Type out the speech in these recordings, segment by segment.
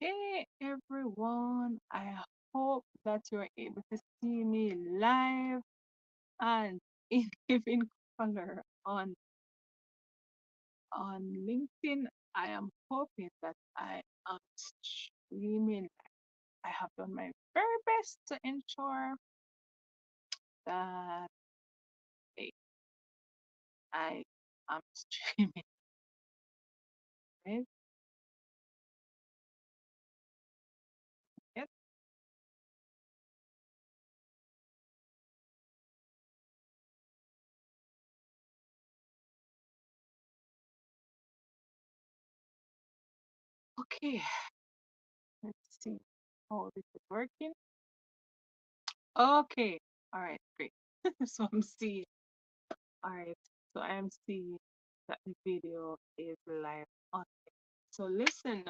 Hey everyone, I hope that you're able to see me live and in living color on LinkedIn. I am hoping that I am streaming. I have done my very best to ensure that eh, I am streaming. Right? Yes. Okay, let's see how this is working. Okay, all right, great. So I'm seeing. All right, so I am seeing that the video is live on. So listen,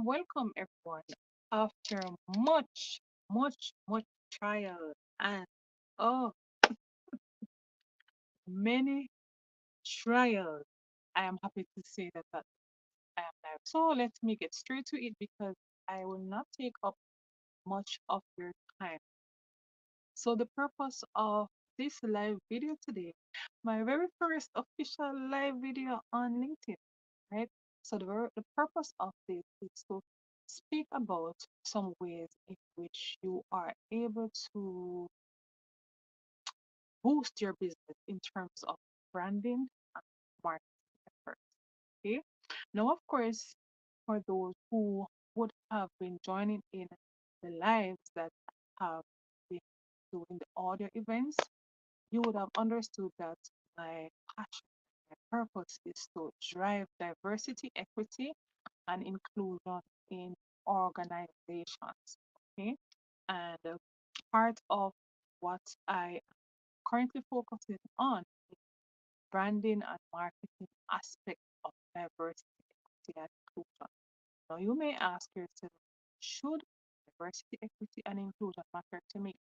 welcome everyone. After much trial and oh, many trials, I am happy to say that I am live. So let me get straight to it because I will not take up much of your time. So the purpose of this live video today, my very first official live video on LinkedIn, right? So the purpose of this is to speak about some ways in which you are able to boost your business in terms of branding and marketing efforts. Okay. Now, of course, for those who would have been joining in the lives that have been doing the audio events, you would have understood that my passion, my purpose is to drive diversity, equity, and inclusion in organizations. Okay. And part of what I currently focusing on is branding and marketing aspect of diversity, equity, and inclusion. Now you may ask yourself, should diversity, equity, and inclusion matter to me?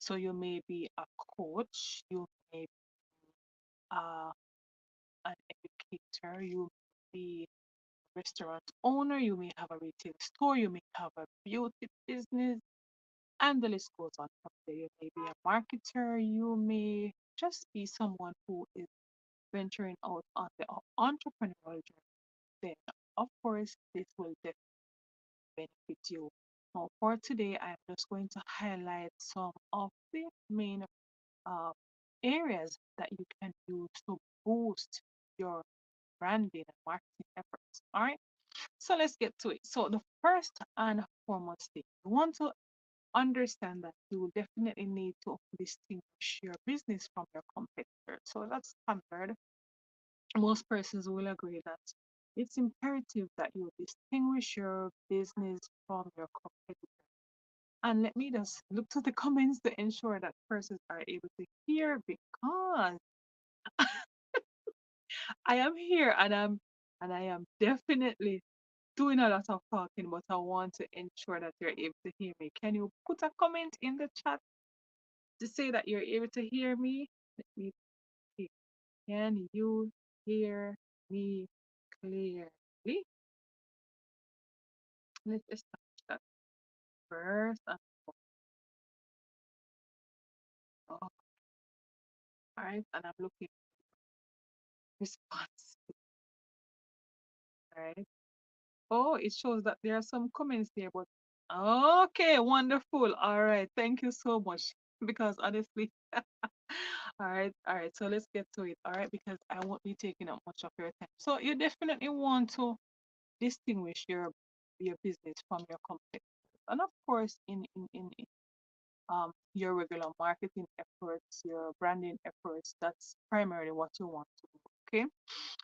So you may be a coach, you may be uh, an educator, you may be a restaurant owner, you may have a retail store, you may have a beauty business, and the list goes on from there. You may be a marketer, you may just be someone who is venturing out on the entrepreneurial journey. Then, of course, this will definitely benefit you. Now, for today, I'm just going to highlight some of the main uh, areas that you can use to boost your branding and marketing efforts. All right, so let's get to it. So, the first and foremost thing, you want to understand that you will definitely need to distinguish your business from your competitor. So, that's standard. Most persons will agree that it's imperative that you distinguish your business from your competitor. And let me just look to the comments to ensure that persons are able to hear because I am here and I am definitely doing a lot of talking, but I want to ensure that you're able to hear me. Can you put a comment in the chat to say that you're able to hear me? Let me see. Can you hear me clearly? Let's establish that first. Oh, all right, and I'm looking for response. All right. Oh, it shows that there are some comments there, but okay, wonderful. All right, thank you so much. Because honestly, all right. So let's get to it. All right, because I won't be taking up much of your time. So you definitely want to distinguish your business from your competitors, and of course, in your regular marketing efforts, your branding efforts. That's primarily what you want to do. Okay.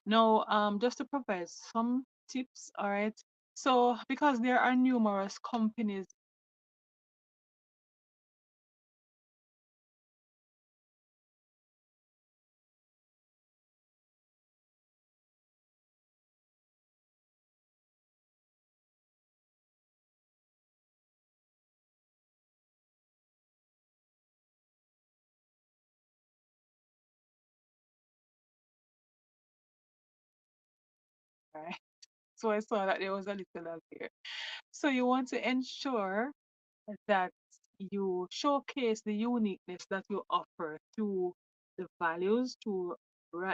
Now, just to provide some tips, all right. So, because there are numerous companies, right? So I saw that there was a little lag there. So you want to ensure that you showcase the uniqueness that you offer through the values, to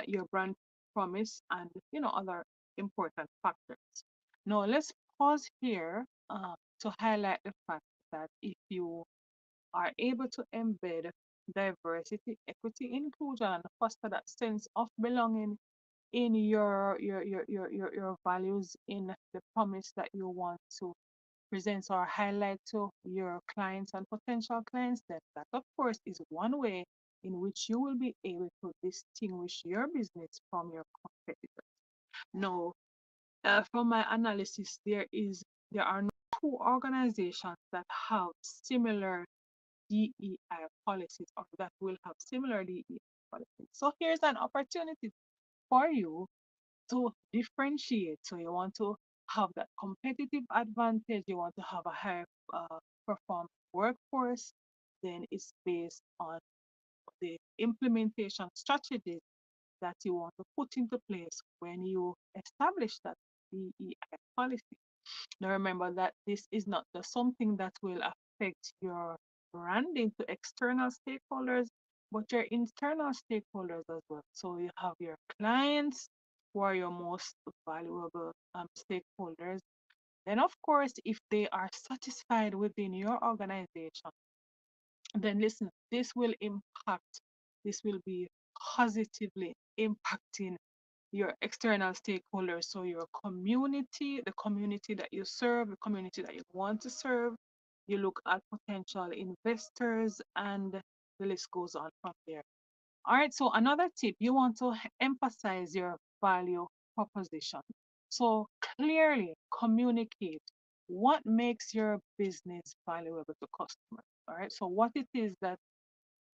your brand promise, and other important factors. Now let's pause here to highlight the fact that if you are able to embed diversity, equity, inclusion, and foster that sense of belonging in your values, in the promise that you want to present or highlight to your clients and potential clients, then that of course is one way in which you will be able to distinguish your business from your competitors. Now, from my analysis, there are no two organizations that have similar DEI policies, or that will have similar DEI policies. So here's an opportunity for you to differentiate. So you want to have that competitive advantage, you want to have a high performing workforce, then it's based on the implementation strategies that you want to put into place when you establish that DEI policy. Now remember that this is not just something that will affect your branding to external stakeholders, but your internal stakeholders as well. So you have your clients, who are your most valuable stakeholders. Then, of course, if they are satisfied within your organization, then listen, this will be positively impacting your external stakeholders. So your community, the community that you serve, the community that you want to serve. You look at potential investors, and the list goes on from there. All right, so another tip, you want to emphasize your value proposition. So clearly communicate what makes your business valuable to customers. All right, so what it is that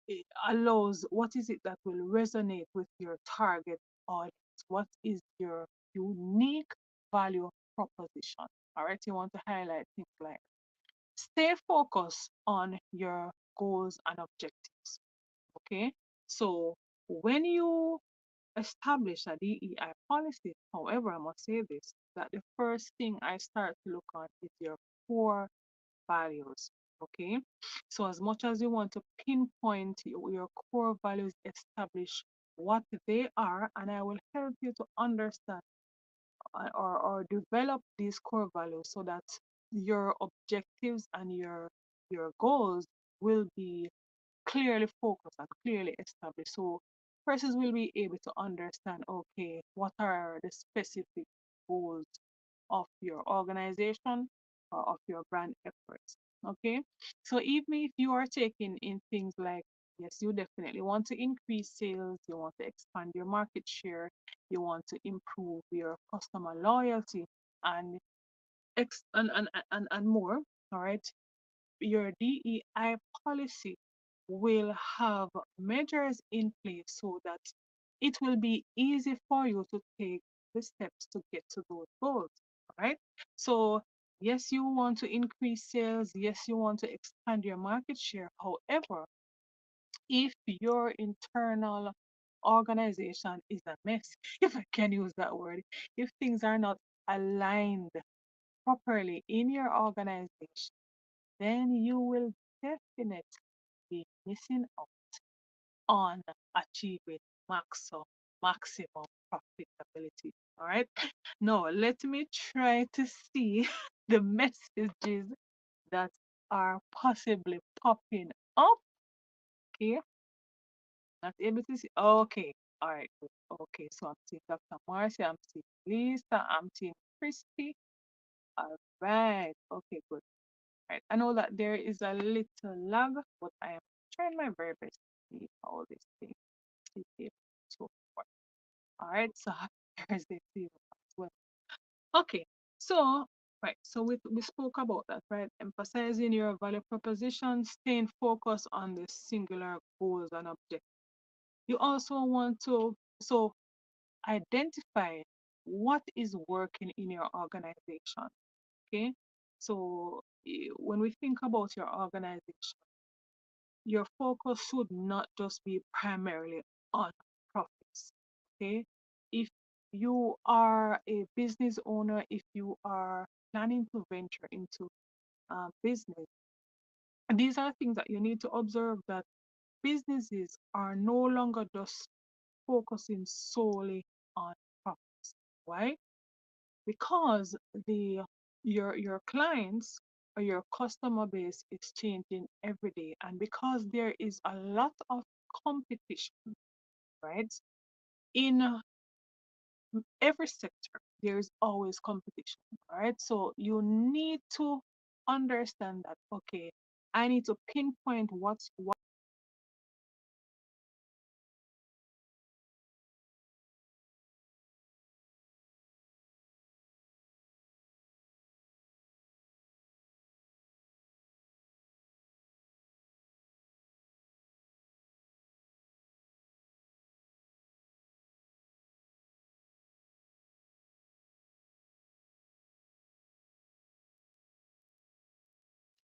it allows, what is it that will resonate with your target audience? What is your unique value proposition? All right, you want to highlight things like, stay focused on your goals and objectives. Okay, so when you establish a DEI policy, however, I must say this, that the first thing I start to look at is your core values. Okay, so as much as you want to pinpoint your core values, establish what they are, and I will help you to understand or develop these core values so that your objectives and your goals will be clearly focused and clearly established. So persons will be able to understand, okay, what are the specific goals of your organization or of your brand efforts. Okay, so even if you are taking in things like, yes, you definitely want to increase sales, you want to expand your market share, you want to improve your customer loyalty, and and more. All right, your DEI policy will have measures in place so that it will be easy for you to take the steps to get to those goals. All right. So, yes, you want to increase sales. Yes, you want to expand your market share. However, if your internal organization is a mess, if I can use that word, if things are not aligned properly in your organization, then you will definitely be missing out on achieving maximum profitability. All right. Now, let me try to see the messages that are possibly popping up. Okay. Not able to see. Okay. All right. Good. Okay. So I'm seeing Dr. Marcy. I'm seeing Lisa. I'm seeing Christy. All right. Okay. Good. Right. I know that there is a little lag, but I am trying my very best to see how this thing is able to work. All right. So happy Thursday to you as well. Okay. So right. So we spoke about that, right? Emphasizing your value proposition, staying focused on the singular goals and objectives. You also want to identify what is working in your organization. Okay. So when we think about your organization, your focus should not just be primarily on profits. Okay. If you are a business owner, if you are planning to venture into business, and these are things that you need to observe, that businesses are no longer just focusing solely on profits. Why? Because the your clients or your customer base is changing every day, and because there is a lot of competition, right? In every sector, there is always competition, right? So you need to understand that, okay, I need to pinpoint what's what,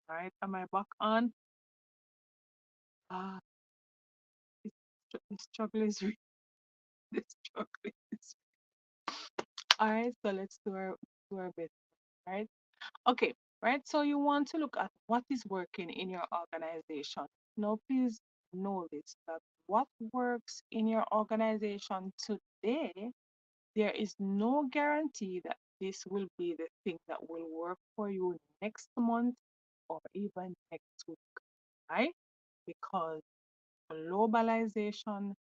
right? Am I back on? Ah, the struggle is real. The struggle is all right. So let's do our bit, right? Okay, right. So you want to look at what is working in your organization. Now, please know this, that what works in your organization today, there is no guarantee that this will be the thing that will work for you next month or even next week, right? Because globalization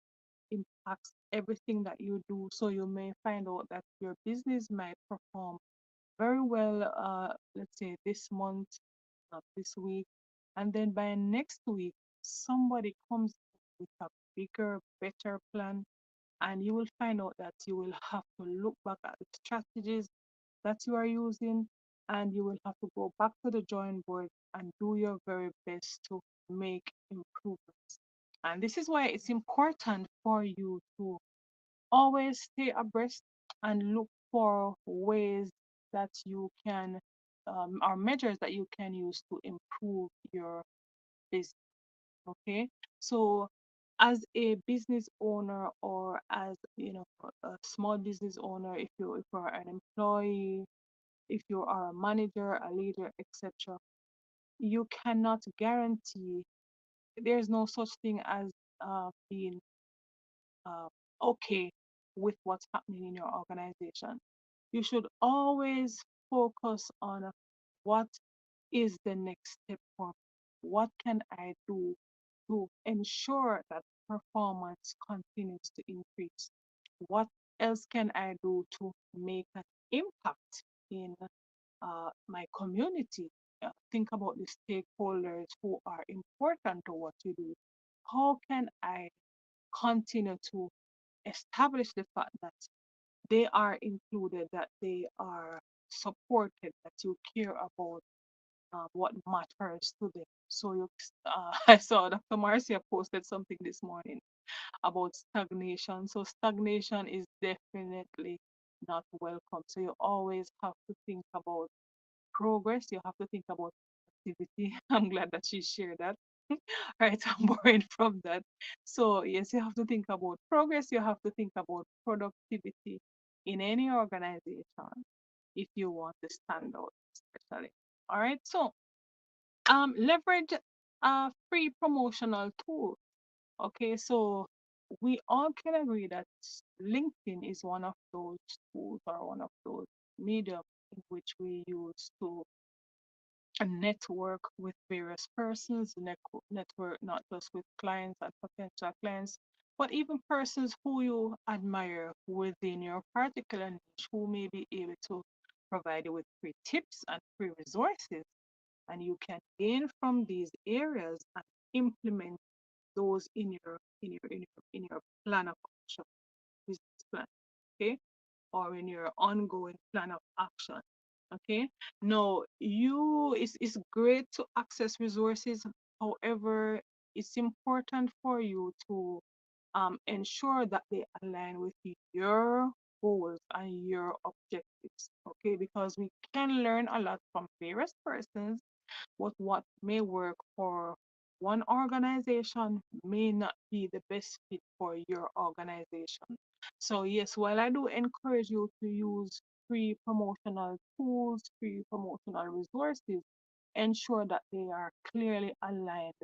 impacts everything that you do. So you may find out that your business might perform very well, let's say this month, this week, and then by next week, somebody comes with a bigger, better plan, and you will find out that you will have to look back at the strategies that you are using, and you will have to go back to the drawing board and do your very best to make improvements. And this is why it's important for you to always stay abreast and look for ways that you can, or measures that you can use to improve your business. Okay, so as a business owner, or as a small business owner, if you are an employee, if you are a manager, a leader, etc., you cannot guarantee. There's no such thing as being uh, okay with what's happening in your organization. You should always focus on what is the next step for me? What can I do to ensure that performance continues to increase? What else can I do to make an impact in my community? Think about the stakeholders who are important to what you do. How can I continue to establish the fact that they are included, that they are supported, that you care about what matters to them. So I saw Dr. Marcia posted something this morning about stagnation. So stagnation is definitely not welcome. So you always have to think about progress. You have to think about activity. I'm glad that she shared that. Right, I'm borrowing from that. So yes, you have to think about progress. You have to think about productivity in any organization if you want to stand out, especially. All right. So leverage free promotional tool. Okay, so we all can agree that LinkedIn is one of those tools, or one of those media in which we use to network with various persons, network not just with clients and potential clients, but even persons who you admire within your particular niche, who may be able to provide you with free tips and free resources, and you can gain from these areas and implement those in your plan of action, business plan. Okay, or in your ongoing plan of action. Okay. Now, it's great to access resources. However, it's important for you to ensure that they align with your goals and your objectives. Okay, because we can learn a lot from various persons, but what may work for one organization may not be the best fit for your organization. So, yes, while I do encourage you to use free promotional tools, free promotional resources, ensure that they are clearly aligned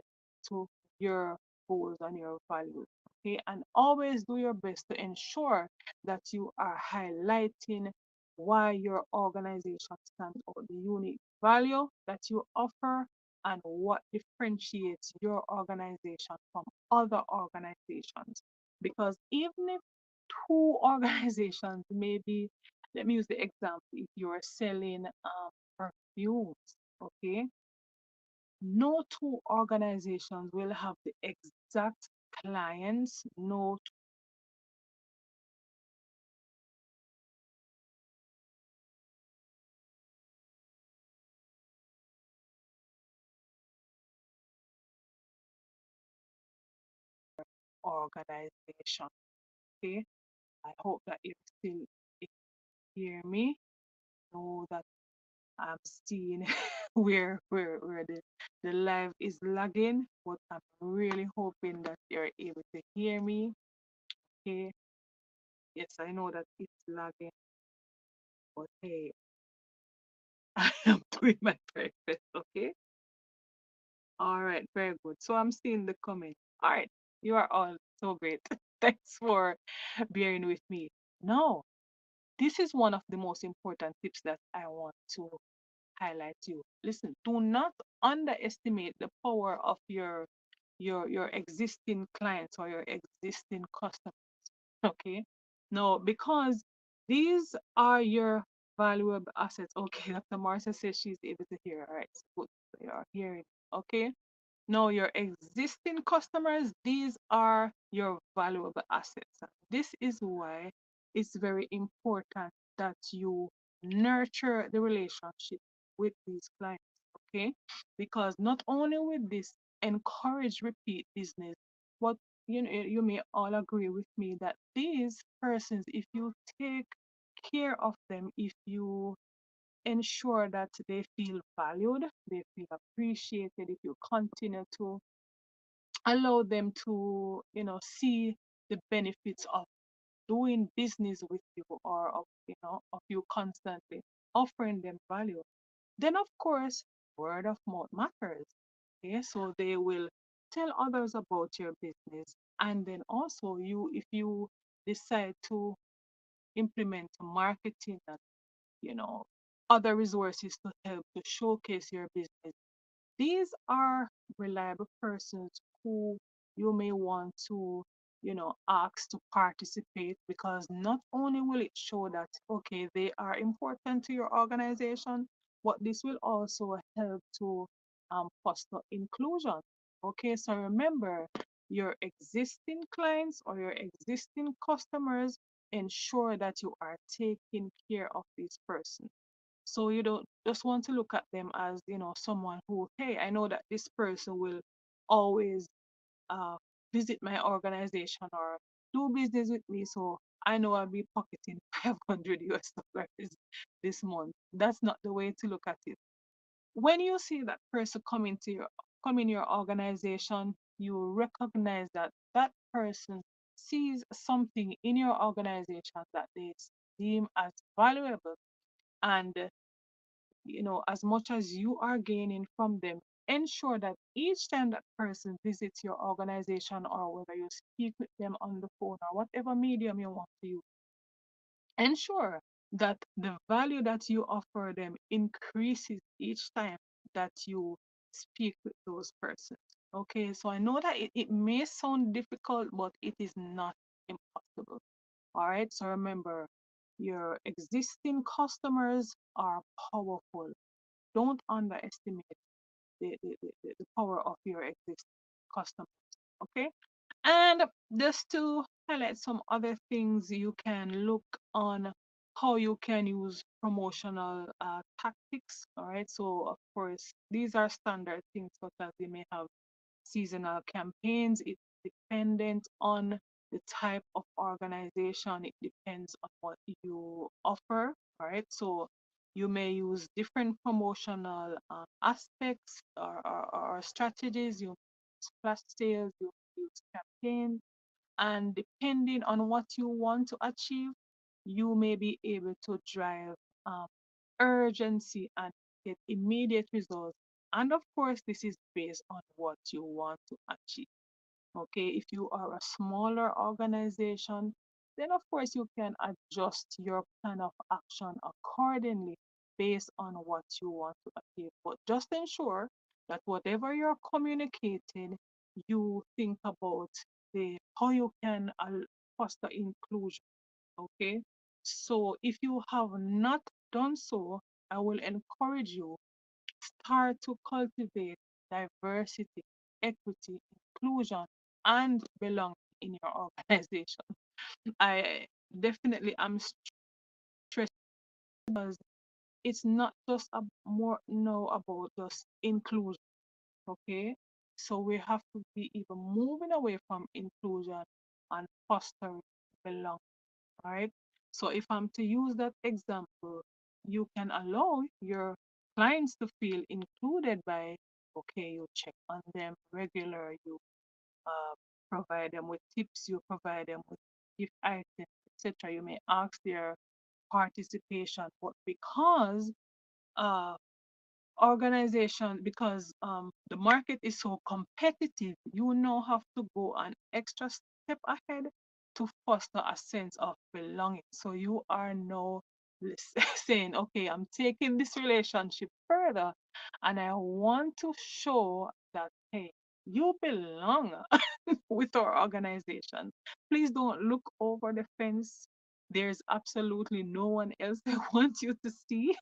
to your goals and your values. Okay, and always do your best to ensure that you are highlighting why your organization stands out, the unique value that you offer, and what differentiates your organization from other organizations. Because even if two organizations, maybe, let me use the example, if you're selling perfumes, okay, no two organizations will have the exact clients, no two organization. Okay, I hope that you still hear me. Know that I'm seeing where the live is lagging, but I'm really hoping that you're able to hear me. Okay, yes, I know that it's lagging, but hey, I am doing my very best. Okay, all right, very good. So I'm seeing the comment. All right, you are all so great. Thanks for bearing with me. Now, this is one of the most important tips that I want to highlight you. Listen, do not underestimate the power of your existing clients or your existing customers. Okay. No, because these are your valuable assets. Okay, Dr. Marcia says she's able to hear. All right, so good. So you are hearing. Okay. No, your existing customers, these are your valuable assets. This is why it's very important that you nurture the relationship with these clients, okay? Because not only with this, encourage repeat business, but you may all agree with me that these persons, if you take care of them, if you ensure that they feel valued, they feel appreciated, if you continue to allow them to, see the benefits of doing business with you, or of you constantly offering them value, then of course word of mouth matters. Okay, so they will tell others about your business, and then also you, if you decide to implement marketing and you know other resources to help to showcase your business, these are reliable persons who you may want to, ask to participate, because not only will it show that, okay, they are important to your organization, but this will also help to foster inclusion. Okay, so remember, your existing clients or your existing customers, ensure that you are taking care of this person. So you don't just want to look at them as, someone who, hey, I know that this person will always uh, visit my organization or do business with me. So I know I'll be pocketing 500 US dollars this month. That's not the way to look at it. When you see that person come in your organization, you recognize that that person sees something in your organization that they deem as valuable, and as much as you are gaining from them, ensure that each time that person visits your organization, or whether you speak with them on the phone or whatever medium you want to use, ensure that the value that you offer them increases each time that you speak with those persons. Okay, so I know that it may sound difficult, but it is not impossible. All right, so remember, your existing customers are powerful. Don't underestimate the power of your existing customers. Okay. And just to highlight some other things, you can look on how you can use promotional tactics. All right. So, of course, these are standard things, such as you may have seasonal campaigns. It's dependent on the type of organization, it depends on what you offer. All right. So, you may use different promotional aspects or strategies. You use flash sales, you may use campaigns, and depending on what you want to achieve, you may be able to drive um, urgency and get immediate results. And of course, this is based on what you want to achieve. Okay, if you are a smaller organization, then of course you can adjust your plan of action accordingly based on what you want to achieve. But just ensure that whatever you're communicating, you think about the how you can foster inclusion. Okay, so if you have not done so, I will encourage you start to cultivate diversity, equity, inclusion, and belonging in your organization. I definitely am stressed because it's not just more now about just inclusion, okay? So we have to be even moving away from inclusion and fostering belonging. All right. So if I'm to use that example, you can allow your clients to feel included by, okay, you check on them regular, you uh, provide them with tips, you provide them with gift items, etc. You may ask their participation, but because uh, organization because the market is so competitive, you now have to go an extra step ahead to foster a sense of belonging. So you are now saying, okay, I'm taking this relationship further and I want to show that, hey, you belong with our organization. Please don't look over the fence. There's absolutely no one else I want you to see.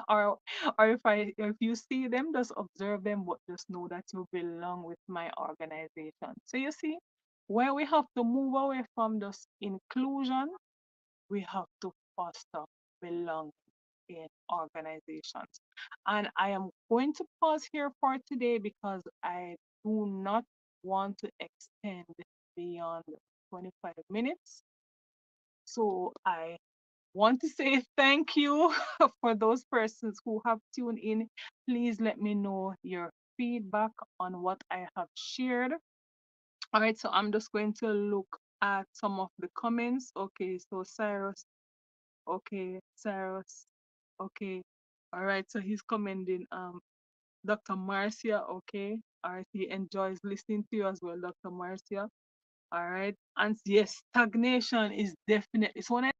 or if you see them, just observe them, but just know that you belong with my organization. So you see, where we have to move away from just inclusion, we have to foster belonging in organizations. And I am going to pause here for today because I do not want to extend beyond 25 minutes. So I want to say thank you for those persons who have tuned in. Please let me know your feedback on what I have shared. All right, so I'm just going to look at some of the comments. Okay, so Cyrus, okay, Cyrus, okay. All right, so he's commenting Dr. Marcia, okay. All right, he enjoys listening to you as well, Dr. Marcia. All right. And yes, stagnation is definitely it's one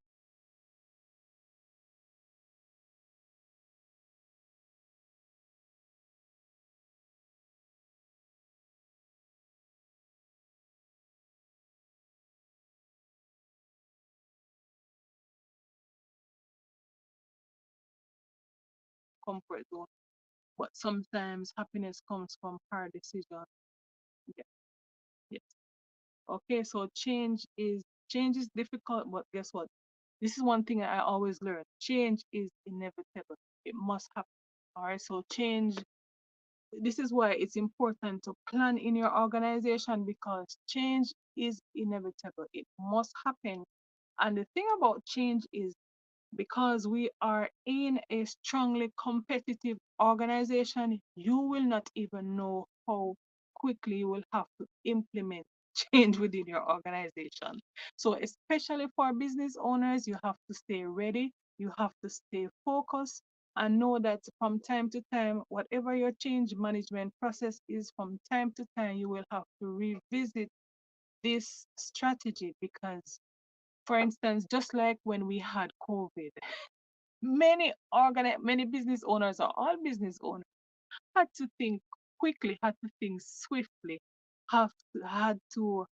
comfort zone. But sometimes happiness comes from hard decision. Yeah, yes. Okay, so change is difficult, but guess what? This is one thing I always learn. Change is inevitable. It must happen. All right, so change. This is why it's important to plan in your organization because change is inevitable. It must happen. And the thing about change is because we are in a strongly competitive organization, you will not even know how quickly you will have to implement change within your organization. So, especially for business owners, you have to stay ready, you have to stay focused, and know that from time to time, whatever your change management process is, from time to time, you will have to revisit this strategy because for instance, just like when we had COVID, many business owners or all business owners had to think quickly, had to think swiftly, had to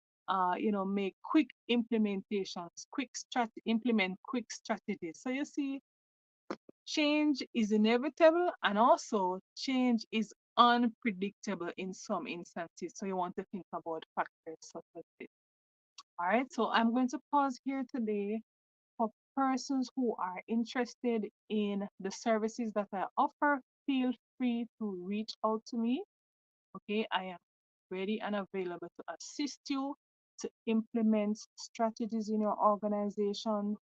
make quick implementations, implement quick strategies. So you see, change is inevitable and also change is unpredictable in some instances. So you want to think about factors such as this. All right, so I'm going to pause here today for persons who are interested in the services that I offer, feel free to reach out to me. Okay, I am ready and available to assist you to implement strategies in your organization.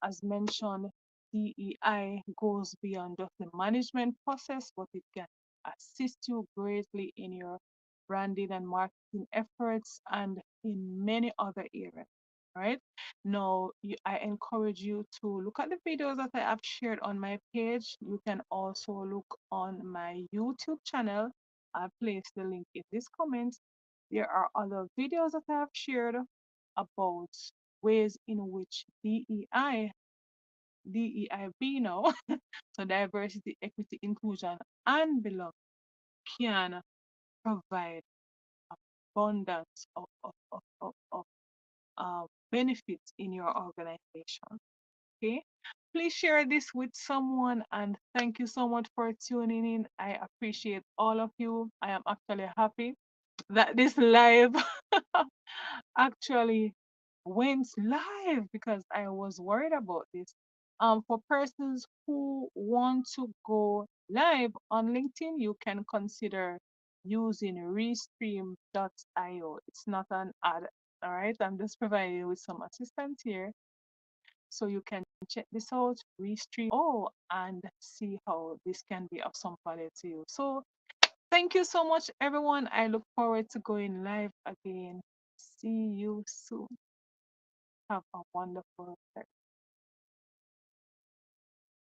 As mentioned, DEI goes beyond just the management process, but it can assist you greatly in your branding and marketing efforts and in many other areas. Right now, I encourage you to look at the videos that I have shared on my page. You can also look on my YouTube channel. I'll place the link in this comment. There are other videos that I have shared about ways in which DEIB now, so diversity, equity, inclusion, and belonging can provide abundance of benefits in your organization. Okay, please share this with someone, and thank you so much for tuning in. I appreciate all of you. I am actually happy that this live actually went live because I was worried about this. For persons who want to go live on LinkedIn, you can consider using restream.io. It's not an ad, all right? I'm just providing you with some assistance here. So you can check this out, Restream, and see how this can be of some value to you. So thank you so much, everyone. I look forward to going live again. See you soon. Have a wonderful day.